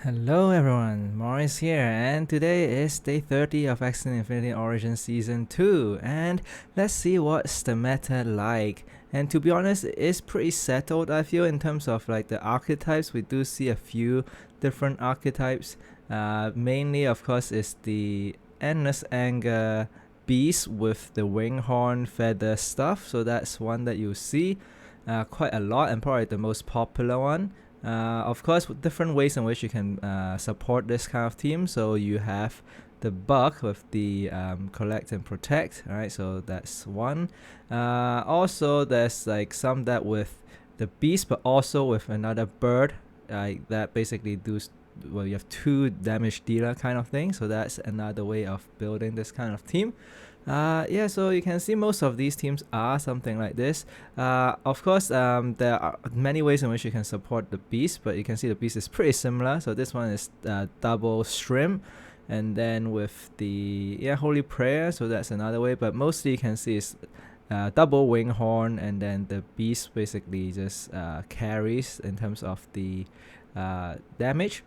Hello everyone, Morris here, and today is day 30 of Axie Infinity Origins Season 2, and let's see what's the meta like. And to be honest, it's pretty settled, I feel, in terms of like the archetypes. We do see a few different archetypes. Mainly, of course, is the Endless Anger Beast with the wing horn feather stuff, so that's one that you see quite a lot and probably the most popular one. Of course, different ways in which you can support this kind of team. So you have the bug with the collect and protect, right? So that's one. Also, there's like some that with the beast, but also with another bird, that basically well, you have two damage dealer kind of thing. So that's another way of building this kind of team. Yeah, so you can see most of these teams are something like this. Of course, there are many ways in which you can support the beast, but you can see the beast is pretty similar. So this one is double shrimp, and then with the holy prayer, so that's another way. But mostly you can see is double wing horn, and then the beast basically just carries in terms of the damage.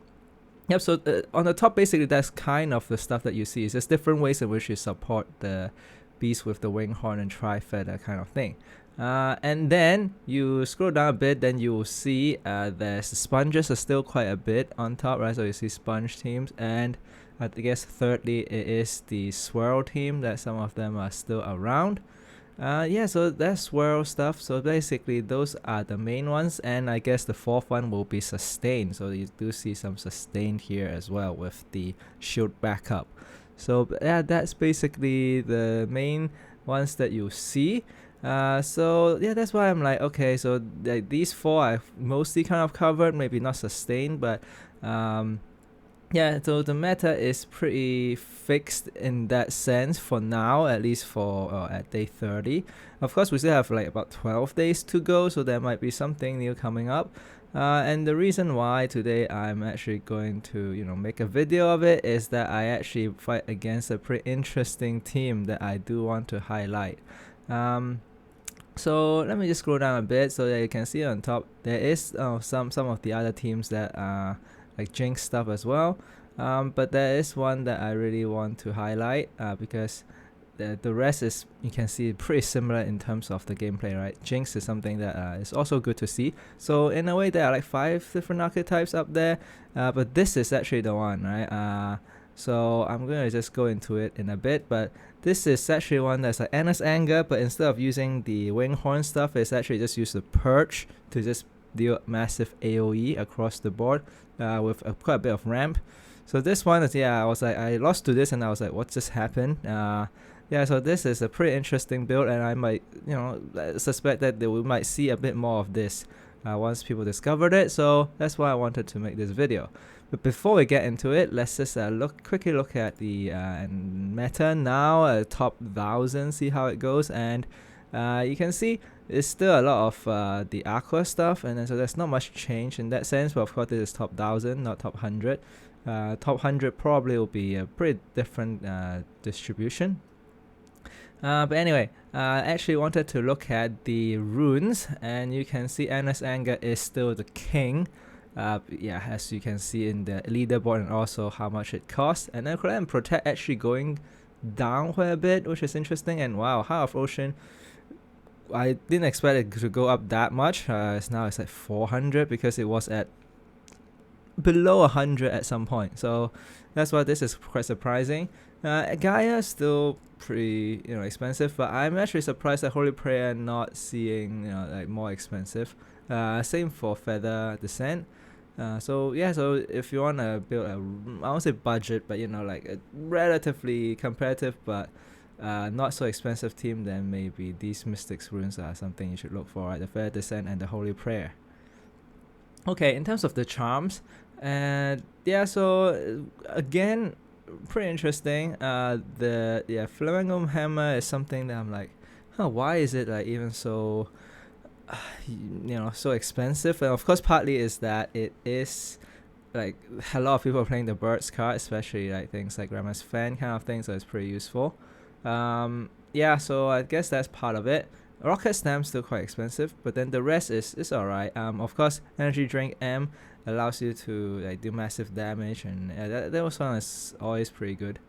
Yep, so on the top, basically, that's kind of the stuff that you see. It's just different ways in which you support the beast with the wing horn and tri-feather kind of thing. And then you scroll down a bit, then you will see there's sponges are still quite a bit on top, right? So you see sponge teams, and I guess thirdly, it is the swirl team that some of them are still around. Yeah, so that's swirl stuff. So basically, those are the main ones, and I guess the fourth one will be sustain. So you do see some sustain here as well with the shield backup. So yeah, that's basically the main ones that you see. So yeah, that's why I'm like, okay, so like these four I've mostly kind of covered, maybe not sustain, but yeah, so the meta is pretty fixed in that sense for now, at least for at day 30. Of course, we still have like about 12 days to go, so there might be something new coming up. And the reason why today I'm actually going to, make a video of it is that I actually fight against a pretty interesting team that I do want to highlight. So let me just scroll down a bit so that you can see on top there is some of the other teams that are like Jinx stuff as well, but there is one that I really want to highlight because the rest is, you can see, pretty similar in terms of the gameplay, right? Jinx is something that is also good to see. So in a way there are like 5 different archetypes up there, but this is actually the one, right? So I'm gonna just go into it in a bit, but this is actually one that's like Endless Anger, but instead of using the wing horn stuff, it's actually just use the Purge to just deal massive AoE across the board with quite a bit of ramp. So this one is, I was like, I lost to this and I was like, what just happened? Yeah, so this is a pretty interesting build, and I might, suspect that we might see a bit more of this once people discovered it. So that's why I wanted to make this video. But before we get into it, let's just quickly look at the meta now, top 1000, see how it goes. And you can see it's still a lot of the aqua stuff, and then so there's not much change in that sense. But of course, this is top 1000, not top 100. Top 100 probably will be a pretty different distribution. But anyway, I actually wanted to look at the runes, and you can see Endless Anger is still the king. Yeah, as you can see in the leaderboard, and also how much it costs. And then Collect and Protect actually going down quite a bit, which is interesting. And wow, Heart of Ocean, I didn't expect it to go up that much. Now it's like 400 because it was at below 100 at some point. So that's why this is quite surprising. Gaia is still pretty expensive, but I'm actually surprised that Holy Prayer not seeing like more expensive. Same for Feather Descent. So yeah, so if you want to build I won't say budget, but like a relatively competitive but not so expensive team, then maybe these Mystics runes are something you should look for, right? The Feather Descent and the Holy Prayer. Okay, in terms of the charms, and yeah, so again, pretty interesting. The Flamingo Hammer is something that I'm like, why is it like even so so expensive? And of course, partly is that it is like a lot of people are playing the birds card, especially like things like Grandma's Fan kind of thing, so it's pretty useful. Yeah, so I guess that's part of it. Rocket Stam's still quite expensive, but then the rest is alright. Of course, Energy Drink M allows you to like do massive damage, and that one is always pretty good.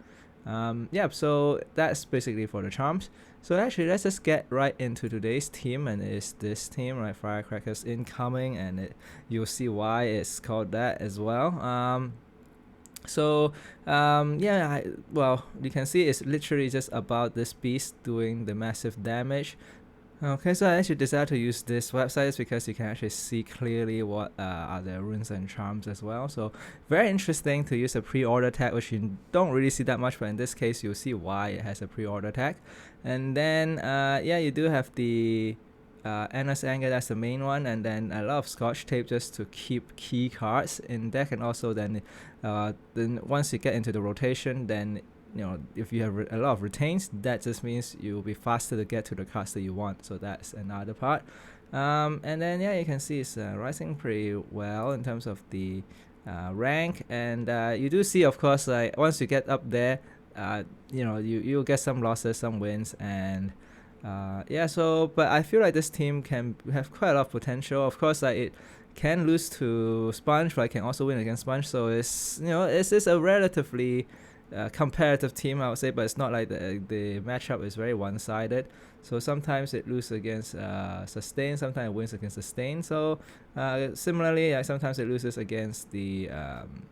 Yeah, so that's basically for the charms. So actually, let's just get right into today's team, and it's this team, right? Firecrackers incoming, and you'll see why it's called that as well. Yeah, well, you can see it's literally just about this beast doing the massive damage. Okay, so I actually decided to use this website because you can actually see clearly what are the runes and charms as well. So very interesting to use a pre-order tag, which you don't really see that much, but in this case you'll see why it has a pre-order tag. And then yeah, you do have the Endless Anger, that's the main one, and then a lot of scotch tape just to keep key cards in deck, and also then once you get into the rotation, then if you have a lot of retains, that just means you'll be faster to get to the cards that you want. So that's another part. And then yeah, you can see it's rising pretty well in terms of the rank, and you do see, of course, like once you get up there, you'll get some losses, some wins, and yeah. So but I feel like this team can have quite a lot of potential. Of course, like it can lose to Sponge, but it can also win against Sponge. So it's it's a relatively competitive team, I would say, but it's not like the matchup is very one-sided. So sometimes it loses against Sustain, sometimes it wins against Sustain. So similarly, sometimes it loses against the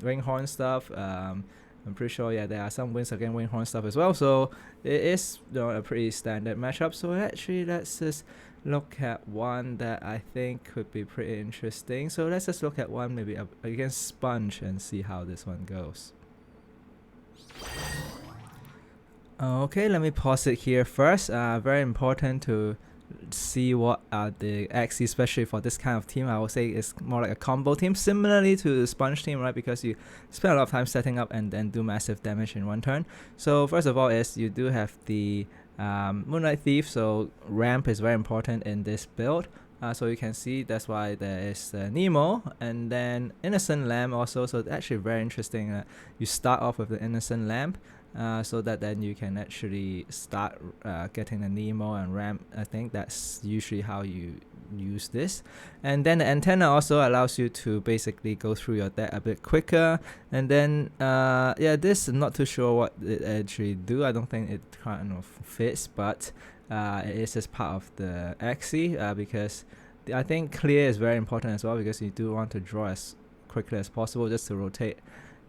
Ringhorn stuff. I'm pretty sure, yeah, there are some wins against Ringhorn stuff as well. So it is a pretty standard matchup. So actually, let's just look at one that I think could be pretty interesting. So let's just look at one maybe against Sponge and see how this one goes. Okay, let me pause it here first. Very important to see what are the Axies, especially for this kind of team. I would say it's more like a combo team, similarly to the Sponge team, right? Because you spend a lot of time setting up and then do massive damage in one turn. So first of all is you do have the Moonlight Thief, so ramp is very important in this build. So you can see that's why there is Nemo, and then Innocent Lamp also. So it's actually very interesting that you start off with the Innocent Lamp, so that then you can actually start getting the Nemo and ramp. I think that's usually how you use this. And then the Antenna also allows you to basically go through your deck a bit quicker. And then yeah, this I'm not too sure what it actually do. I don't think it kind of fits, but it is just part of the Axie, because I think clear is very important as well, because you do want to draw as quickly as possible just to rotate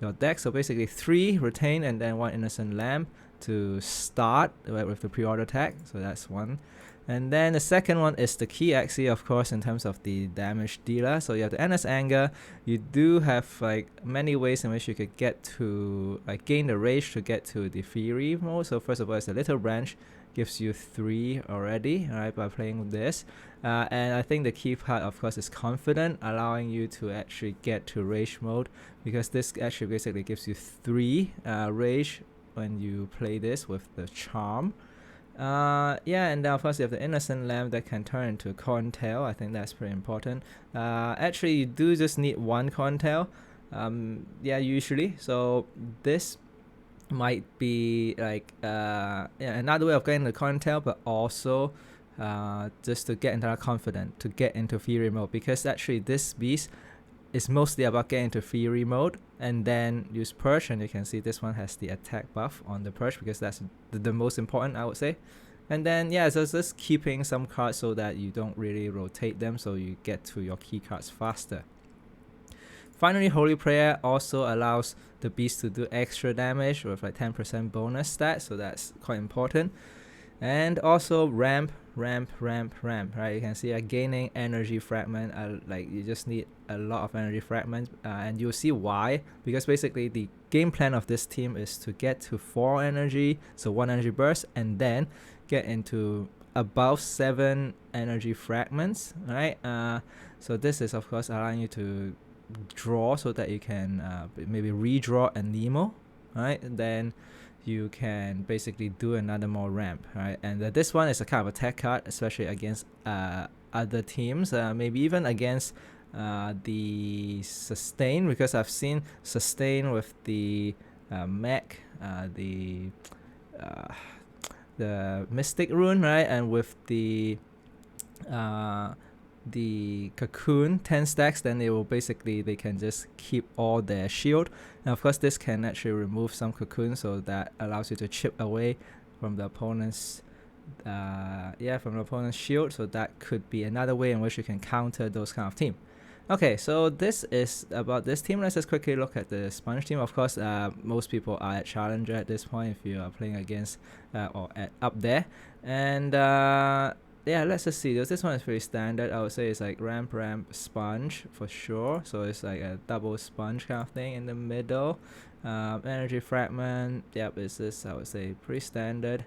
your deck. So basically 3 retain and then 1 Innocent Lamp to start with the pre-order tag. So that's one. And then the second one is the key Axie, of course, in terms of the damage dealer. So you have the Endless Anger. You do have like many ways in which you could get to gain the rage to get to the Fury mode. So first of all, it's a little branch, gives you 3 already, right, by playing with this. And I think the key part, of course, is Confident, allowing you to actually get to rage mode, because this actually basically gives you 3 rage when you play this with the charm. Yeah, and then of course you have the Innocent Lamp that can turn into Cottontail. I think that's pretty important. Actually, you do just need 1 Cottontail, yeah, usually. So this might be like yeah, another way of getting the Cottontail, but also just to get into Confident, to get into Fury mode, because actually this beast is mostly about getting into Fury mode, and then use Purge, and you can see this one has the attack buff on the Purge, because that's the most important, I would say. And then yeah, so it's just keeping some cards so that you don't really rotate them, so you get to your key cards faster. Finally, Holy Prayer also allows the beast to do extra damage with like 10% bonus stat, so that's quite important. And also ramp, right? You can see gaining energy fragment. Like you just need a lot of energy fragments, and you'll see why. Because basically the game plan of this team is to get to 4 energy, so 1 energy burst, and then get into above 7 energy fragments, right? So this is of course allowing you to draw so that you can maybe redraw a Nemo, right? Then you can basically do another more ramp, right? And this one is a kind of attack card, especially against other teams, maybe even against the Sustain, because I've seen Sustain with the mech, the Mystic rune, right? And with the the cocoon 10 stacks, then they can just keep all their shield. And of course this can actually remove some cocoon, so that allows you to chip away from the opponent's shield. So that could be another way in which you can counter those kind of team. Okay, so this is about this team. Let's just quickly look at the Sponge team. Of course, most people are at Challenger at this point if you are playing against or up there. And yeah, let's just see. This one is pretty standard. I would say it's like ramp, sponge for sure. So it's like a double sponge kind of thing in the middle. Energy fragment. Yep, it's this. I would say pretty standard.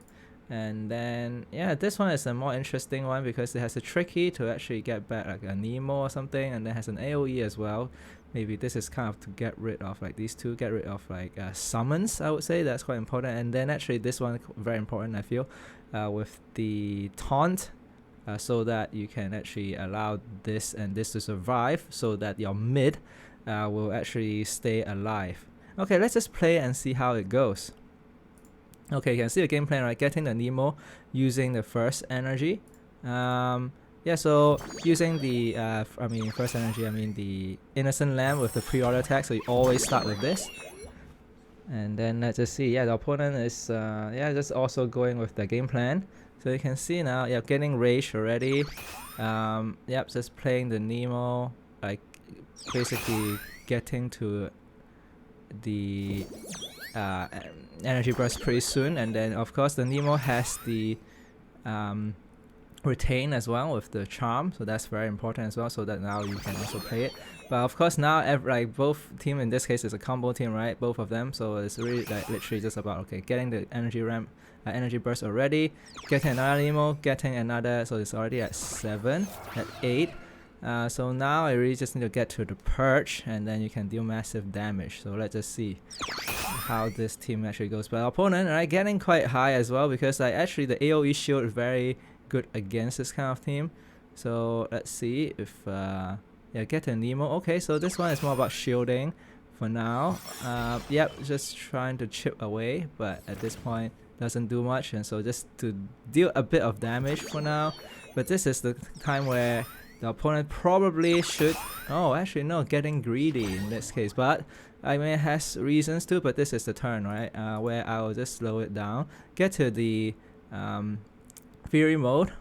And then yeah, this one is a more interesting one because it has a tricky to actually get back like a Nemo or something, and then has an AoE as well. Maybe this is kind of to get rid of like these two, get rid of like summons. I would say that's quite important. And then actually this one very important, I feel, with the taunt, so that you can actually allow this and this to survive, so that your mid will actually stay alive. Okay, let's just play and see how it goes. Okay, you can see the game plan, right? Getting the Nemo using the first energy. Yeah, so using the first energy, I mean the Innocent Lamb with the pre-order attack. So you always start with this. And then let's just see. Yeah, the opponent is just also going with the game plan. So you can see now, yeah, getting rage already. Yep, just playing the Nemo, like basically getting to the energy burst pretty soon. And then of course the Nemo has the retain as well with the charm, so that's very important as well, so that now you can also play it. But of course now like both team in this case is a combo team, right? Both of them, so it's really like literally just about okay, getting the energy ramp, energy burst already, getting another Nemo, getting another, so it's already at 7, at 8. So now I really just need to get to the Purge, and then you can deal massive damage. So let's just see how this team actually goes. But our opponent, right, getting quite high as well, because like actually the AoE shield is very good against this kind of team. So let's see if yeah, get a Nemo. Okay, so this one is more about shielding for now. Yep, just trying to chip away, but at this point doesn't do much, and so just to deal a bit of damage for now. But this is the time where the opponent probably should, oh actually no, getting greedy in this case, but I mean it has reasons to, but this is the turn, right, where I will just slow it down, get to the Fury mode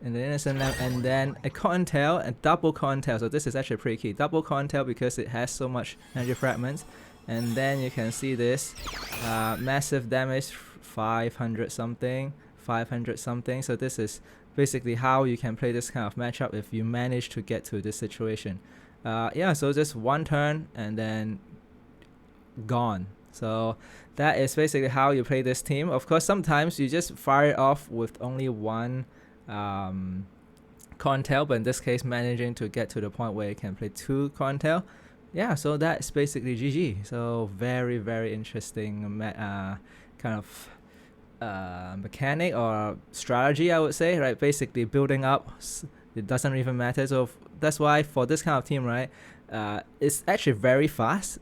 in the Innocent Lamb, and then a Cottontail, a double Cottontail. So this is actually pretty key, double Cottontail, because it has so much energy fragments. And then you can see this massive damage, 500 something. So this is basically how you can play this kind of matchup if you manage to get to this situation. Yeah, so just one turn and then gone. So that is basically how you play this team. Of course, sometimes you just fire it off with only one Cottontail, but in this case managing to get to the point where you can play 2 Cottontail. Yeah, so that's basically GG. So very, very interesting kind of mechanic or strategy, I would say, right? Basically building up, it doesn't even matter. So that's why for this kind of team, right, it's actually very fast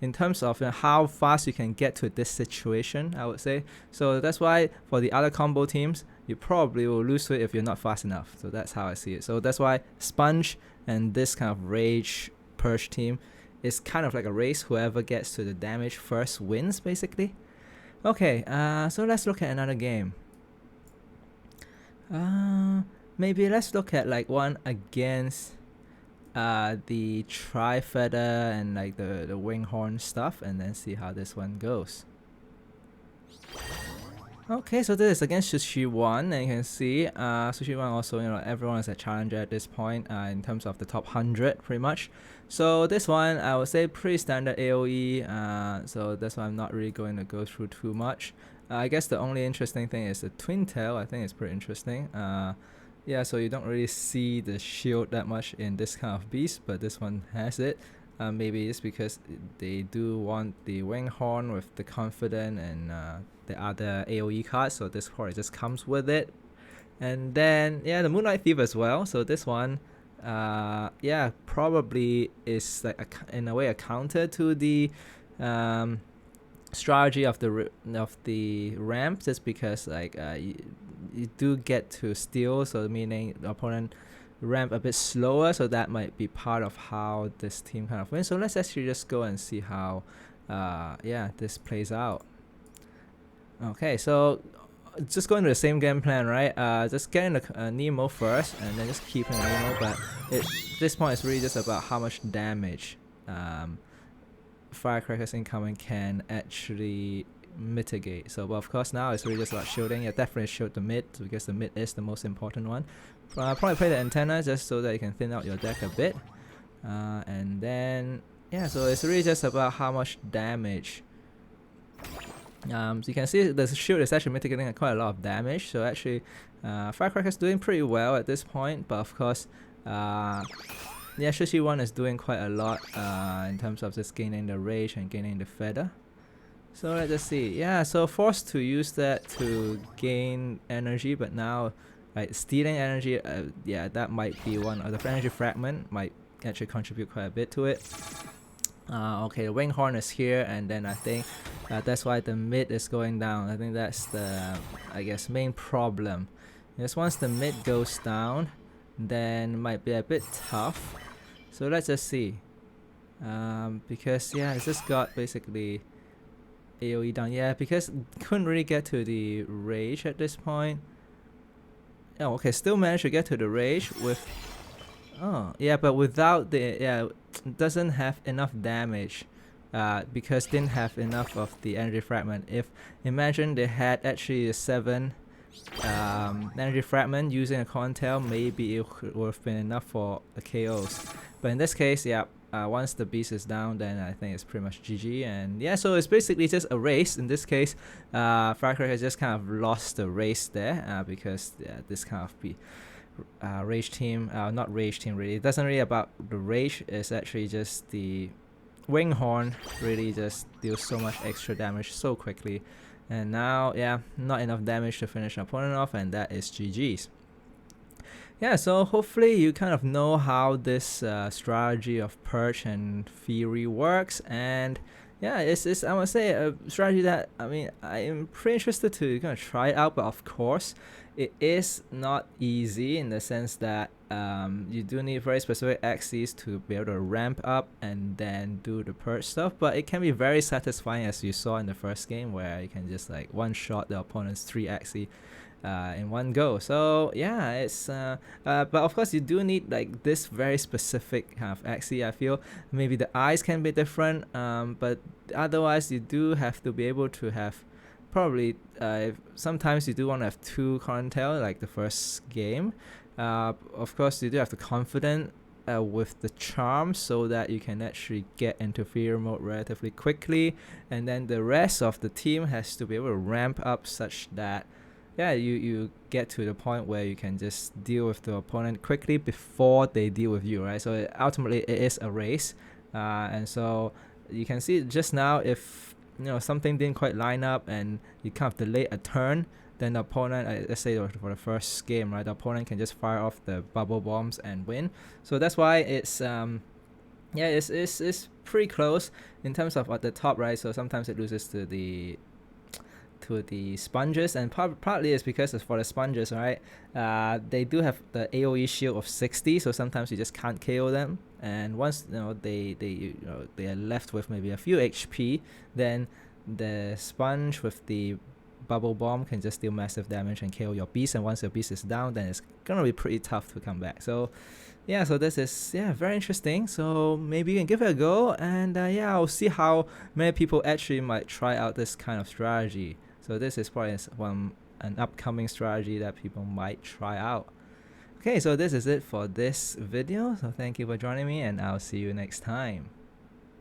in terms of how fast you can get to this situation, I would say. So that's why for the other combo teams, you probably will lose to it if you're not fast enough. So that's how I see it. So that's why Sponge and this kind of Rage Purge team is kind of like a race. Whoever gets to the damage first wins, basically. Okay, so let's look at another game. Maybe let's look at like one against the Tri-Feather and like the Winghorn stuff, and then see how this one goes. Okay, so this is against Sushi 1, and you can see Sushi 1 also, you know, everyone is a challenger at this point in terms of the top 100 pretty much. So this one I would say pretty standard AoE, so that's why I'm not really going to go through too much. I guess the only interesting thing is the Twin Tail. I think it's pretty interesting. Yeah, so you don't really see the shield that much in this kind of beast, but this one has it. Maybe it's because they do want the Winghorn with the Confident and the other AoE cards, so this card just comes with it. And then yeah, the Moonlight Thief as well. So this one yeah, probably is like in a way a counter to the strategy of the ramp, just because like you do get to steal, so meaning the opponent ramp a bit slower, so that might be part of how this team kind of wins. So let's actually just go and see how yeah, this plays out. Okay, so just going to the same game plan, right? Just getting the Nemo first, and then just keeping the Nemo. But this point is really just about how much damage Firecrackers incoming can actually mitigate. So, but of course now it's really just about shielding. Yeah, definitely shield the mid, because the mid is the most important one. Probably play the antenna just so that you can thin out your deck a bit. And then yeah, so it's really just about how much damage. So you can see the shield is actually mitigating quite a lot of damage. So actually, Firecrackers doing pretty well at this point. But of course, yeah, Shishi 1 is doing quite a lot in terms of just gaining the rage and gaining the feather. So let's just see. Yeah, so forced to use that to gain energy, but now like stealing energy, yeah, that might be one of the energy fragment might actually contribute quite a bit to it. Okay, the wing horn is here, and then I think that's why the mid is going down. I think that's the, I guess, main problem. Because once the mid goes down, then it might be a bit tough. So let's just see. Because yeah, it's just got basically AoE down. Yeah, because couldn't really get to the rage at this point. Oh, okay, still managed to get to the rage with. Oh, yeah, but without the, yeah, doesn't have enough damage because didn't have enough of the energy fragment. If imagine they had actually a 7 energy fragment using a Cottontail, maybe it would have been enough for the KOs. But in this case, yeah, once the beast is down, then I think it's pretty much GG. And yeah, so it's basically just a race. In this case, Firecracker has just kind of lost the race there because yeah, this kind of rage team, not rage team really, it doesn't really about the rage, it's actually just the wing horn really just deals so much extra damage so quickly. And now yeah, not enough damage to finish an opponent off, and that is GG's. Yeah, so hopefully you kind of know how this strategy of Purge and Fury works, and yeah, it's I must say a strategy that, I mean, I am pretty interested to kind of try it out. But of course it is not easy in the sense that you do need very specific Axies to be able to ramp up and then do the Purge stuff. But it can be very satisfying, as you saw in the first game, where you can just like one shot the opponent's 3 Axie in one go. So yeah, it's but of course you do need like this very specific kind of Axie. I feel maybe the eyes can be different, but otherwise you do have to be able to have probably sometimes you do want to have 2 Cottontail like the first game. Of course you do have the confidence with the charm, so that you can actually get into fear mode relatively quickly, and then the rest of the team has to be able to ramp up such that yeah, you get to the point where you can just deal with the opponent quickly before they deal with you, right? So ultimately it is a race, and so you can see just now, if you know something didn't quite line up and you kind of delay a turn, then the opponent, let's say for the first game, right, the opponent can just fire off the bubble bombs and win. So that's why it's yeah, it's pretty close in terms of at the top, right? So sometimes it loses to the sponges, and partly it's because for the sponges, right, they do have the AoE shield of 60, so sometimes you just can't KO them, and once you know they are left with maybe a few HP, then the sponge with the bubble bomb can just deal massive damage and KO your beast, and once your beast is down, then it's gonna be pretty tough to come back. So yeah, so this is very interesting, so maybe you can give it a go, and yeah, I'll see how many people actually might try out this kind of strategy. So this is probably an upcoming strategy that people might try out. Okay, so this is it for this video, so thank you for joining me, and I'll see you next time.